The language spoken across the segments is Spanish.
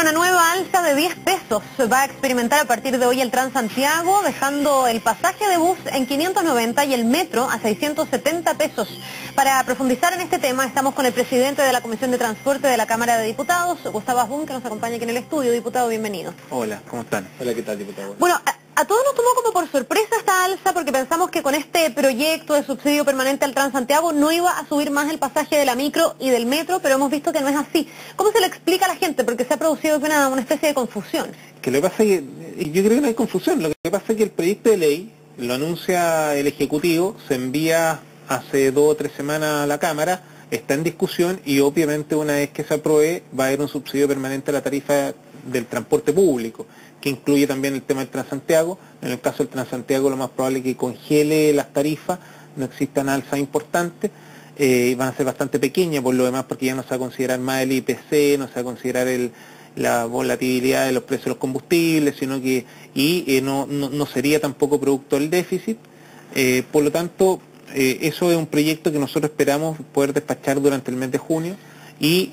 Bueno, una nueva alza de 10 pesos va a experimentar a partir de hoy el Transantiago, dejando el pasaje de bus en 590 y el metro a 670 pesos. Para profundizar en este tema, estamos con el presidente de la Comisión de Transporte de la Cámara de Diputados, Gustavo Asbun, que nos acompaña aquí en el estudio. Diputado, bienvenido. Hola, ¿cómo están? Hola, ¿qué tal, diputado? Bueno, a todos nos tomó como por sorpresa esta alza porque pensamos que con este proyecto de subsidio permanente al Transantiago no iba a subir más el pasaje de la micro y del metro, pero hemos visto que no es así. ¿Cómo se le explica a la gente? Porque se ha producido una especie de confusión. Que lo que pasa es que, yo creo que no hay confusión, lo que pasa es que el proyecto de ley lo anuncia el Ejecutivo, se envía hace 2 o 3 semanas a la Cámara, está en discusión y obviamente una vez que se apruebe va a haber un subsidio permanente a la tarifa del transporte público, que incluye también el tema del Transantiago. En el caso del Transantiago lo más probable es que congele las tarifas, no existan alzas importantes, van a ser bastante pequeñas por lo demás porque ya no se va a considerar más el IPC, no se va a considerar la volatilidad de los precios de los combustibles, sino que no sería tampoco producto del déficit. Por lo tanto, eso es un proyecto que nosotros esperamos poder despachar durante el mes de junio y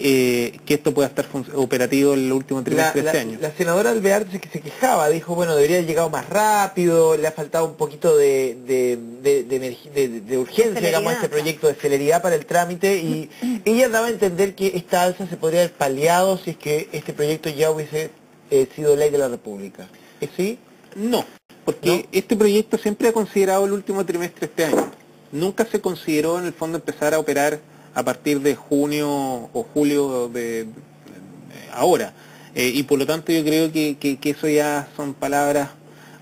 que esto pueda estar operativo en el último trimestre de este año. La senadora Alvear se quejaba, dijo, bueno, debería haber llegado más rápido, le ha faltado un poquito de urgencia, digamos, a este proyecto, de celeridad para el trámite, y ella daba a entender que esta alza se podría haber paliado si es que este proyecto ya hubiese sido ley de la República. ¿Es sí? No, porque este proyecto siempre ha considerado el último trimestre de este año. Nunca se consideró en el fondo empezar a operar a partir de junio o julio de ahora. Y por lo tanto yo creo que eso ya son palabras,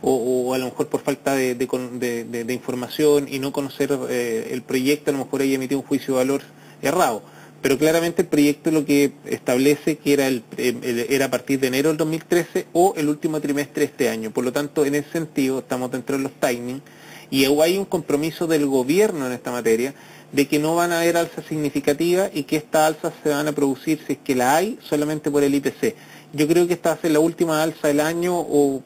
o a lo mejor por falta de información y no conocer el proyecto, a lo mejor ella emitió un juicio de valor errado. Pero claramente el proyecto lo que establece que era a partir de enero del 2013 o el último trimestre de este año. Por lo tanto, en ese sentido, estamos dentro de los timings y hay un compromiso del gobierno en esta materia de que no van a haber alzas significativas y que estas alzas se van a producir, si es que la hay, solamente por el IPC. Yo creo que esta va a ser la última alza del año o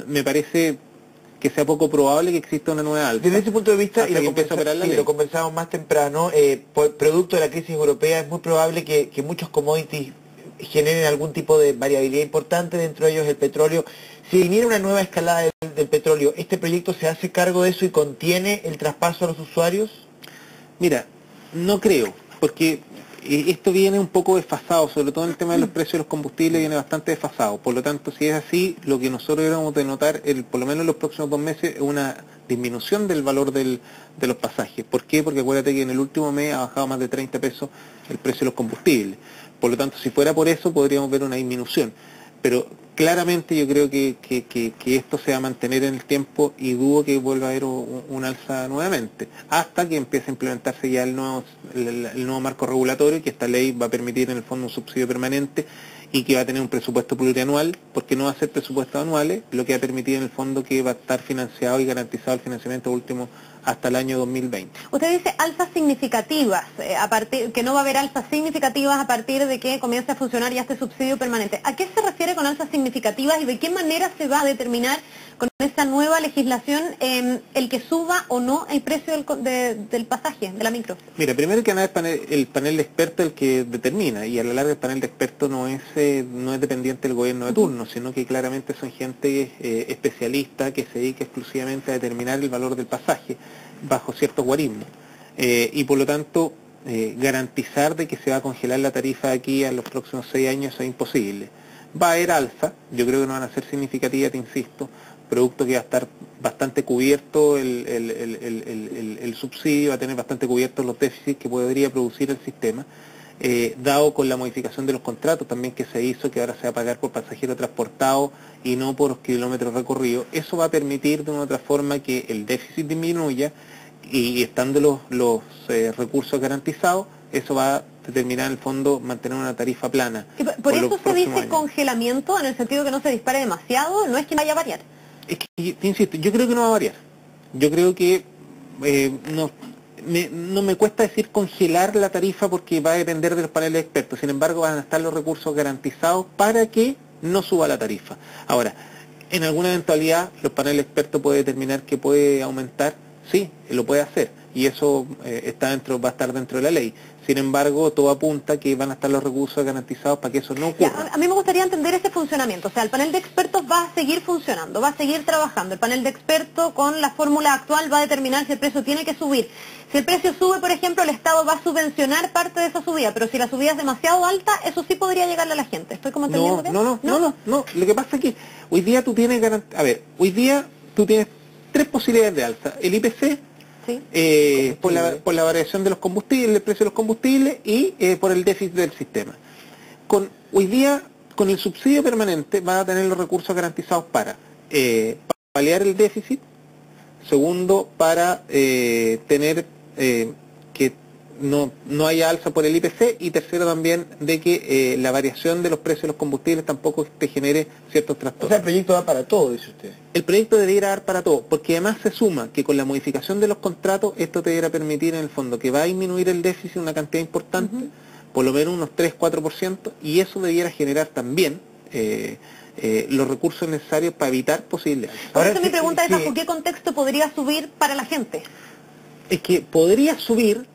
me parece que sea poco probable que exista una nueva alza. Desde ese punto de vista, y lo conversamos más temprano, producto de la crisis europea, es muy probable que muchos commodities generen algún tipo de variabilidad importante, dentro de ellos el petróleo. Si viniera una nueva escalada del petróleo, ¿este proyecto se hace cargo de eso y contiene el traspaso a los usuarios? Mira, no creo, porque esto viene un poco desfasado, sobre todo en el tema de los precios de los combustibles viene bastante desfasado. Por lo tanto, si es así, lo que nosotros deberíamos de notar, por lo menos en los próximos 2 meses, es una disminución del valor de los pasajes. ¿Por qué? Porque acuérdate que en el último mes ha bajado más de 30 pesos el precio de los combustibles. Por lo tanto, si fuera por eso, podríamos ver una disminución. Pero claramente yo creo que esto se va a mantener en el tiempo y dudo que vuelva a haber un alza nuevamente, hasta que empiece a implementarse ya el nuevo marco regulatorio, y que esta ley va a permitir en el fondo un subsidio permanente y que va a tener un presupuesto plurianual, porque no va a ser presupuestos anuales, lo que va a permitir en el fondo que va a estar financiado y garantizado el financiamiento último hasta el año 2020. Usted dice alzas significativas, que no va a haber alzas significativas a partir de que comience a funcionar ya este subsidio permanente. ¿A qué se refiere con alzas significativas y de qué manera se va a determinar con esta nueva legislación el que suba o no el precio del pasaje, de la micro? Mira, primero que nada el panel de expertos el que determina, y a la larga el panel de expertos no es dependiente del gobierno de turno, sino que claramente son gente especialista que se dedica exclusivamente a determinar el valor del pasaje bajo ciertos guarismos. Y por lo tanto, garantizar de que se va a congelar la tarifa de aquí a los próximos 6 años es imposible. Va a haber alza, yo creo que no van a ser significativas, te insisto, producto que va a estar bastante cubierto el subsidio, va a tener bastante cubiertos los déficits que podría producir el sistema, dado con la modificación de los contratos también que se hizo, que ahora se va a pagar por pasajero transportado y no por kilómetros recorridos. Eso va a permitir de una u otra forma que el déficit disminuya, y estando los recursos garantizados, eso va a determinar en el fondo mantener una tarifa plana. Por eso se dice congelamiento, en el sentido que no se dispare demasiado, no es que vaya a variar. Es que, te insisto, yo creo que no va a variar. Yo creo que no me cuesta decir congelar la tarifa porque va a depender de los paneles de expertos. Sin embargo, van a estar los recursos garantizados para que no suba la tarifa. Ahora, en alguna eventualidad, los paneles de expertos pueden determinar que puede aumentar. Sí, lo puede hacer, y eso va a estar dentro de la ley. Sin embargo, todo apunta que van a estar los recursos garantizados para que eso no ocurra. Ya, a mí me gustaría entender ese funcionamiento. O sea, el panel de expertos va a seguir funcionando, va a seguir trabajando. El panel de expertos con la fórmula actual va a determinar si el precio tiene que subir. Si el precio sube, por ejemplo, el Estado va a subvencionar parte de esa subida, pero si la subida es demasiado alta, eso sí podría llegarle a la gente. ¿Estoy como entendiendo bien? No. Lo que pasa es que hoy día tú tienes hoy día tú tienes tres posibilidades de alza. El IPC, Sí. por la variación de los combustibles, el precio de los combustibles y por el déficit del sistema. Hoy día, con el subsidio permanente, van a tener los recursos garantizados para paliar el déficit, segundo, para tener que no haya alza por el IPC, y tercero también de que la variación de los precios de los combustibles tampoco te genere ciertos trastornos. O sea, el proyecto va para todo, dice usted. El proyecto debiera dar para todo, porque además se suma que con la modificación de los contratos esto te debiera permitir en el fondo que va a disminuir el déficit una cantidad importante, por lo menos unos 3-4%, y eso debiera generar también los recursos necesarios para evitar posibles alzas. Por eso mi pregunta es, ¿bajo qué contexto podría subir para la gente? Es que podría subir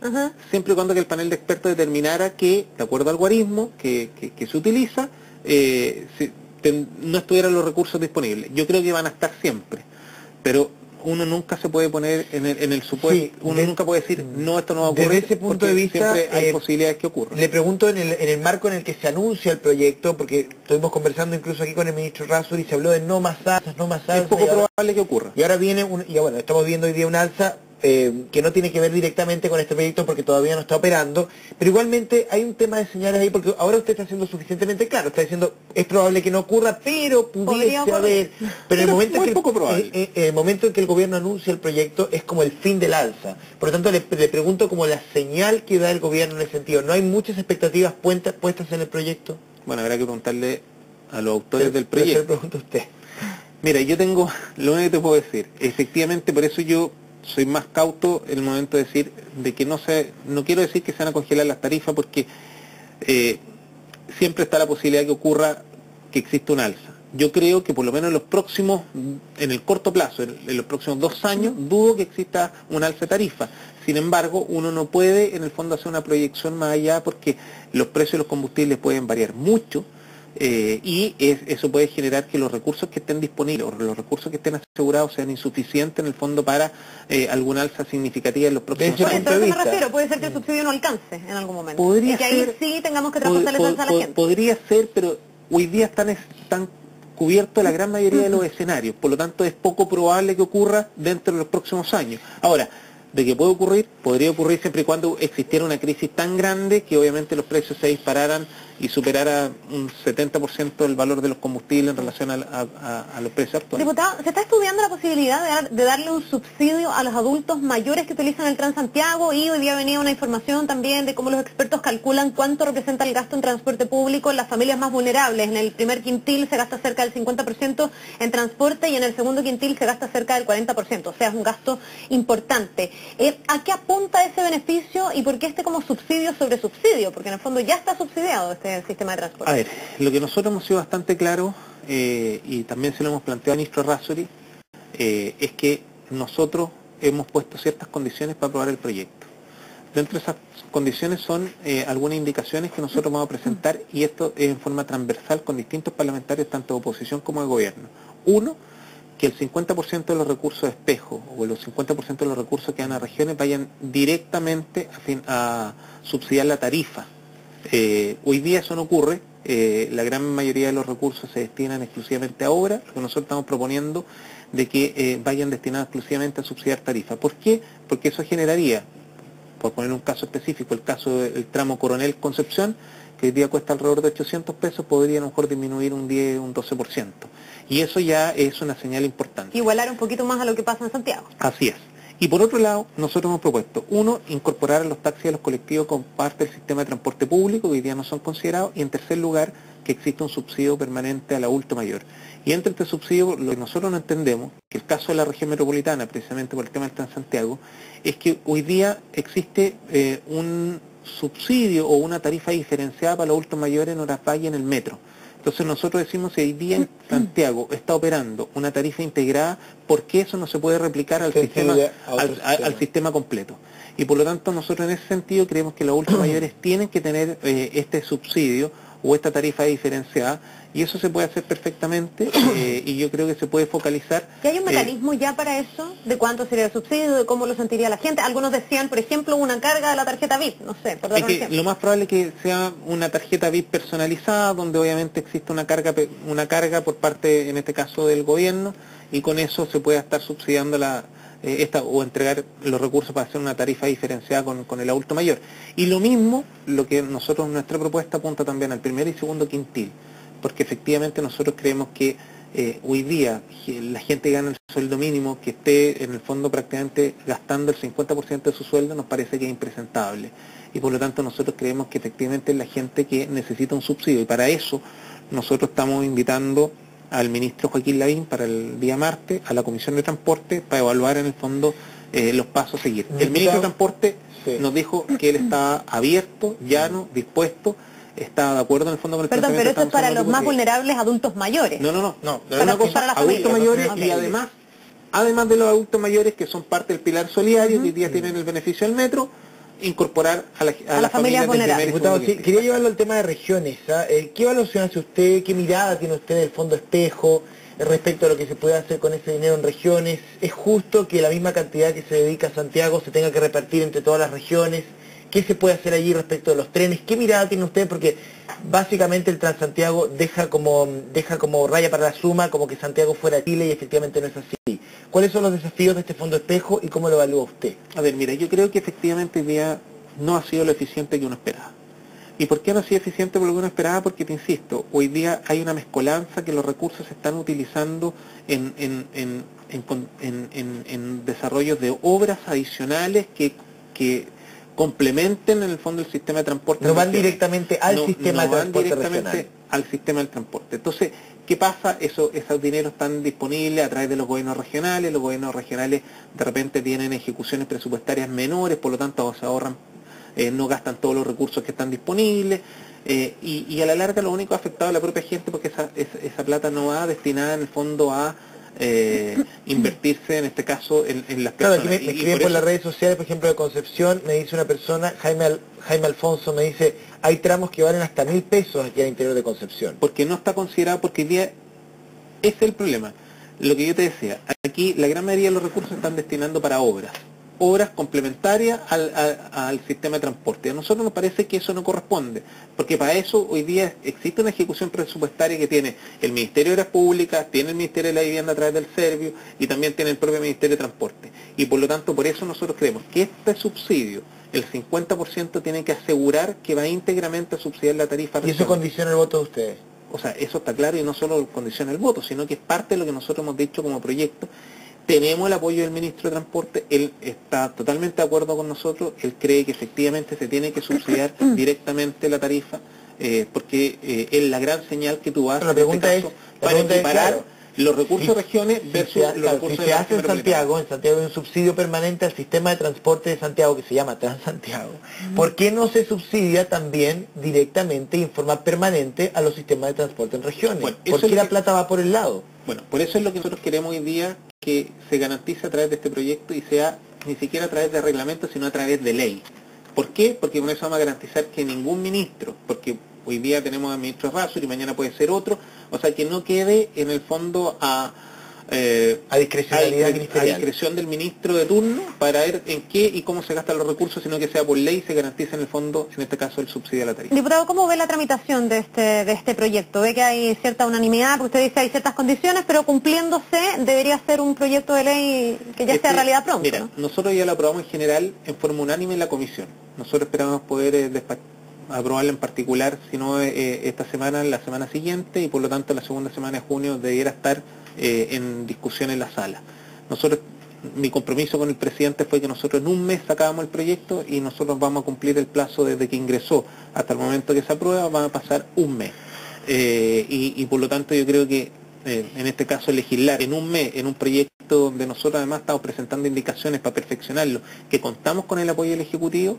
siempre y cuando que el panel de expertos determinara que, de acuerdo al algoritmo que se utiliza, no estuvieran los recursos disponibles. Yo creo que van a estar siempre, pero uno nunca se puede poner en el supuesto, uno nunca puede decir, no, esto no va a ocurrir. Desde ese punto de vista, siempre hay posibilidades que ocurran. Le pregunto en el marco en el que se anuncia el proyecto, porque estuvimos conversando incluso aquí con el ministro Errázuriz y se habló de no más alzas, no más alzas. Es poco probable que ocurra. Y ahora viene, bueno, estamos viendo hoy día un alza que no tiene que ver directamente con este proyecto porque todavía no está operando, pero igualmente hay un tema de señales ahí, porque ahora usted está siendo suficientemente claro, está diciendo, es probable que no ocurra, pero pudiese haber, pero el momento el momento en que el gobierno anuncia el proyecto es como el fin del alza. Por lo tanto, le pregunto como la señal que da el gobierno en ese sentido, ¿no hay muchas expectativas puestas en el proyecto? Bueno, habrá que preguntarle a los autores del proyecto. Le pregunto a usted. Mira, yo tengo, lo único que te puedo decir, efectivamente, por eso yo soy más cauto en el momento de decir de que no quiero decir que se van a congelar las tarifas, porque siempre está la posibilidad que ocurra que exista un alza. Yo creo que por lo menos en el corto plazo, en los próximos 2 años, dudo que exista un alza de tarifa. Sin embargo, uno no puede en el fondo hacer una proyección más allá, porque los precios de los combustibles pueden variar mucho. Eso puede generar que los recursos que estén disponibles o los recursos que estén asegurados sean insuficientes en el fondo para alguna alza significativa en los próximos años. Por eso me refiero, puede ser que el subsidio no alcance en algún momento. Podría y que ser, ahí sí tengamos que traspasarle a la gente. Podría ser, pero hoy día están cubiertos la gran mayoría de los escenarios, por lo tanto es poco probable que ocurra dentro de los próximos años. Ahora, de que puede ocurrir, podría ocurrir siempre y cuando existiera una crisis tan grande que obviamente los precios se dispararan y superara un 70% el valor de los combustibles en relación a los precios actuales. Diputado, ¿se está estudiando la posibilidad de darle un subsidio a los adultos mayores que utilizan el Transantiago? Y hoy día venía una información también de cómo los expertos calculan cuánto representa el gasto en transporte público en las familias más vulnerables. En el primer quintil se gasta cerca del 50% en transporte y en el segundo quintil se gasta cerca del 40%, o sea, es un gasto importante. ¿A qué apunta ese beneficio y por qué como subsidio sobre subsidio? Porque en el fondo ya está subsidiado este sistema de transporte. A ver, lo que nosotros hemos sido bastante claros, y también se lo hemos planteado al ministro Errázuriz, es que nosotros hemos puesto ciertas condiciones para aprobar el proyecto. Dentro de esas condiciones son algunas indicaciones que nosotros vamos a presentar, y esto en forma transversal con distintos parlamentarios, tanto de oposición como de gobierno. Uno, que el 50% de los recursos de espejo o los 50% de los recursos que dan a regiones vayan directamente a subsidiar la tarifa. Hoy día eso no ocurre, la gran mayoría de los recursos se destinan exclusivamente a obras, lo que nosotros estamos proponiendo de que vayan destinados exclusivamente a subsidiar tarifa. ¿Por qué? Porque eso generaría, por poner un caso específico, el caso del tramo Coronel Concepción, que hoy día cuesta alrededor de 800 pesos, podría a lo mejor disminuir un 10, un 12%. Y eso ya es una señal importante. Igualar un poquito más a lo que pasa en Santiago. Así es. Y por otro lado, nosotros hemos propuesto, uno, incorporar a los taxis y a los colectivos como parte del sistema de transporte público, que hoy día no son considerados, y en tercer lugar, que exista un subsidio permanente al adulto mayor. Y entre este subsidio, lo que nosotros no entendemos, que el caso de la región metropolitana, precisamente por el tema del Transantiago, es que hoy día existe un subsidio o una tarifa diferenciada para los adultos mayores en horas valle en el metro. Entonces nosotros decimos, si hoy día en Santiago está operando una tarifa integrada, ¿por qué eso no se puede replicar al sistema completo? Y por lo tanto nosotros en ese sentido creemos que los adultos mayores tienen que tener este subsidio o esta tarifa diferenciada, y eso se puede hacer perfectamente, y yo creo que se puede focalizar. ¿Y hay un mecanismo ya para eso? ¿De cuánto sería el subsidio? ¿De cómo lo sentiría la gente? Algunos decían, por ejemplo, una carga de la tarjeta VIP, no sé, por dar un ejemplo. Lo más probable es que sea una tarjeta VIP personalizada, donde obviamente existe una carga por parte, en este caso, del gobierno, y con eso se pueda estar subsidiando o entregar los recursos para hacer una tarifa diferenciada con el adulto mayor. Y lo mismo, lo que nosotros, nuestra propuesta apunta también al primer y segundo quintil, porque efectivamente nosotros creemos que hoy día la gente gana el sueldo mínimo, que esté en el fondo prácticamente gastando el 50% de su sueldo, nos parece que es impresentable. Y por lo tanto nosotros creemos que efectivamente es la gente que necesita un subsidio, y para eso nosotros estamos invitando al ministro Joaquín Lavín para el día martes a la Comisión de Transporte para evaluar en el fondo los pasos a seguir. El ministro de Transporte nos dijo que él estaba abierto, llano, dispuesto, está de acuerdo en el fondo con el Perdón, pero eso es para los más vulnerables adultos mayores. No, para una cosa, para adultos mayores, y además de los adultos mayores que son parte del pilar solidario, que hoy día tienen el beneficio del metro, incorporar a las familias vulnerables. Diputado, quería llevarlo al tema de regiones. ¿Qué evaluación hace usted, qué mirada tiene usted del Fondo Espejo respecto a lo que se puede hacer con ese dinero en regiones? ¿Es justo que la misma cantidad que se dedica a Santiago se tenga que repartir entre todas las regiones? ¿Qué se puede hacer allí respecto de los trenes? ¿Qué mirada tiene usted? Porque básicamente el Transantiago deja como raya para la suma, como que Santiago fuera Chile, y efectivamente no es así. ¿Cuáles son los desafíos de este Fondo Espejo y cómo lo evalúa usted? A ver, mira, yo creo que efectivamente hoy día no ha sido lo eficiente que uno esperaba. ¿Y por qué no ha sido eficiente por lo que uno esperaba? Porque, te insisto, hoy día hay una mezcolanza, que los recursos se están utilizando en desarrollos de obras adicionales que complementen en el fondo el sistema de transporte. No van directamente al sistema de transporte regional. Al sistema del transporte. Entonces, ¿qué pasa? Esos dineros están disponibles a través de los gobiernos regionales. Los gobiernos regionales de repente tienen ejecuciones presupuestarias menores, por lo tanto se ahorran, no gastan todos los recursos que están disponibles, y a la larga lo único afectado a la propia gente, porque esa plata no va destinada en el fondo a invertirse en este caso en las personas. Claro, aquí me escriben por las redes sociales, por ejemplo de Concepción, me dice una persona, Jaime Alfonso, me dice, hay tramos que valen hasta 1.000 pesos aquí al interior de Concepción. Porque no está considerado, porque hoy día ese es el problema. Lo que yo te decía, aquí la gran mayoría de los recursos se están destinando para obras complementarias al sistema de transporte. A nosotros nos parece que eso no corresponde, porque para eso hoy día existe una ejecución presupuestaria que tiene el Ministerio de Obras Públicas, tiene el Ministerio de la Vivienda a través del Servio, y también tiene el propio Ministerio de Transporte. Y por lo tanto, por eso nosotros creemos que este subsidio, el 50%, tiene que asegurar que va íntegramente a subsidiar la tarifa. ¿Y eso condiciona el voto de ustedes? O sea, eso está claro, y no solo condiciona el voto, sino que es parte de lo que nosotros hemos dicho como proyecto. Tenemos el apoyo del ministro de Transporte, él está totalmente de acuerdo con nosotros, él cree que efectivamente se tiene que subsidiar directamente la tarifa, porque es la gran señal que tú vas a este caso, para equiparar los recursos de regiones versus los recursos de la en Santiago hay un subsidio permanente al sistema de transporte de Santiago que se llama Transantiago. ¿Por qué no se subsidia también directamente y en forma permanente a los sistemas de transporte en regiones? Bueno, ¿por qué la plata va por el lado? Bueno, por eso es lo que nosotros queremos hoy día, que se garantice a través de este proyecto, y sea ni siquiera a través de reglamentos, sino a través de ley. ¿Por qué? Porque con eso vamos a garantizar que ningún ministro, porque hoy día tenemos al ministro Razo y mañana puede ser otro, o sea, que no quede en el fondo a discrecionalidad ministerial, a discreción del ministro de turno para ver en qué y cómo se gastan los recursos, sino que sea por ley y se garantice en el fondo, en este caso, el subsidio a la tarifa. Diputado, ¿cómo ve la tramitación de este proyecto? ¿Ve que hay cierta unanimidad? Porque usted dice que hay ciertas condiciones, pero cumpliéndose debería ser un proyecto de ley que ya sea realidad pronto. Mira, ¿no? Nosotros ya lo aprobamos en general en forma unánime en la comisión. Nosotros esperamos poder aprobarla en particular, si no esta semana, la semana siguiente, y por lo tanto la segunda semana de junio debiera estar en discusión en la sala. Mi compromiso con el presidente fue que nosotros en un mes sacábamos el proyecto, y nosotros vamos a cumplir el plazo desde que ingresó hasta el momento que se aprueba, van a pasar un mes. Y por lo tanto yo creo que en este caso legislar en un mes, en un proyecto donde nosotros además estamos presentando indicaciones para perfeccionarlo, que contamos con el apoyo del Ejecutivo,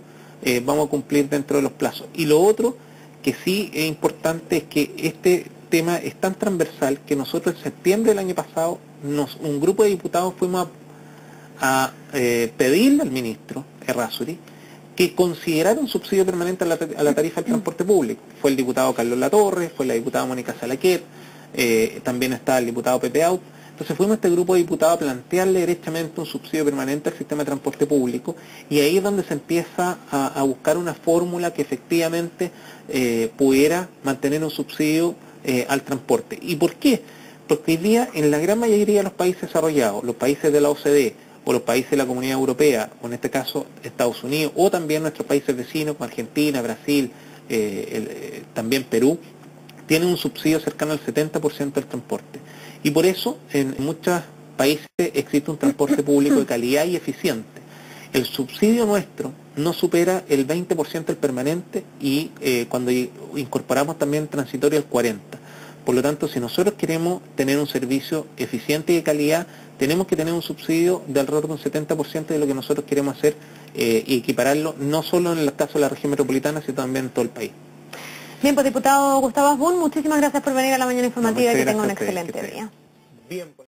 vamos a cumplir dentro de los plazos. Y lo otro que sí es importante es que tema es tan transversal que nosotros en septiembre del año pasado, un grupo de diputados fuimos a pedirle al ministro Errázuriz que considerara un subsidio permanente a la tarifa del transporte público. Fue el diputado Carlos Latorre, fue la diputada Mónica Salaquet, también está el diputado Pepe Out. Entonces fuimos a este grupo de diputados a plantearle derechamente un subsidio permanente al sistema de transporte público, y ahí es donde se empieza a buscar una fórmula que efectivamente pudiera mantener un subsidio al transporte. ¿Y por qué? Porque hoy día en la gran mayoría de los países desarrollados, los países de la OCDE, o los países de la Comunidad Europea, o en este caso Estados Unidos, o también nuestros países vecinos como Argentina, Brasil, también Perú, tienen un subsidio cercano al 70% del transporte. Y por eso en muchos países existe un transporte público de calidad y eficiente. El subsidio nuestro no supera el 20% del permanente, y cuando incorporamos también transitorio el 40%. Por lo tanto, si nosotros queremos tener un servicio eficiente y de calidad, tenemos que tener un subsidio de alrededor de un 70% de lo que nosotros queremos hacer, y equipararlo no solo en el caso de la región metropolitana, sino también en todo el país. Bien, pues diputado Gustavo Asbun, muchísimas gracias por venir a la mañana informativa y que tenga un excelente día. Bien, pues.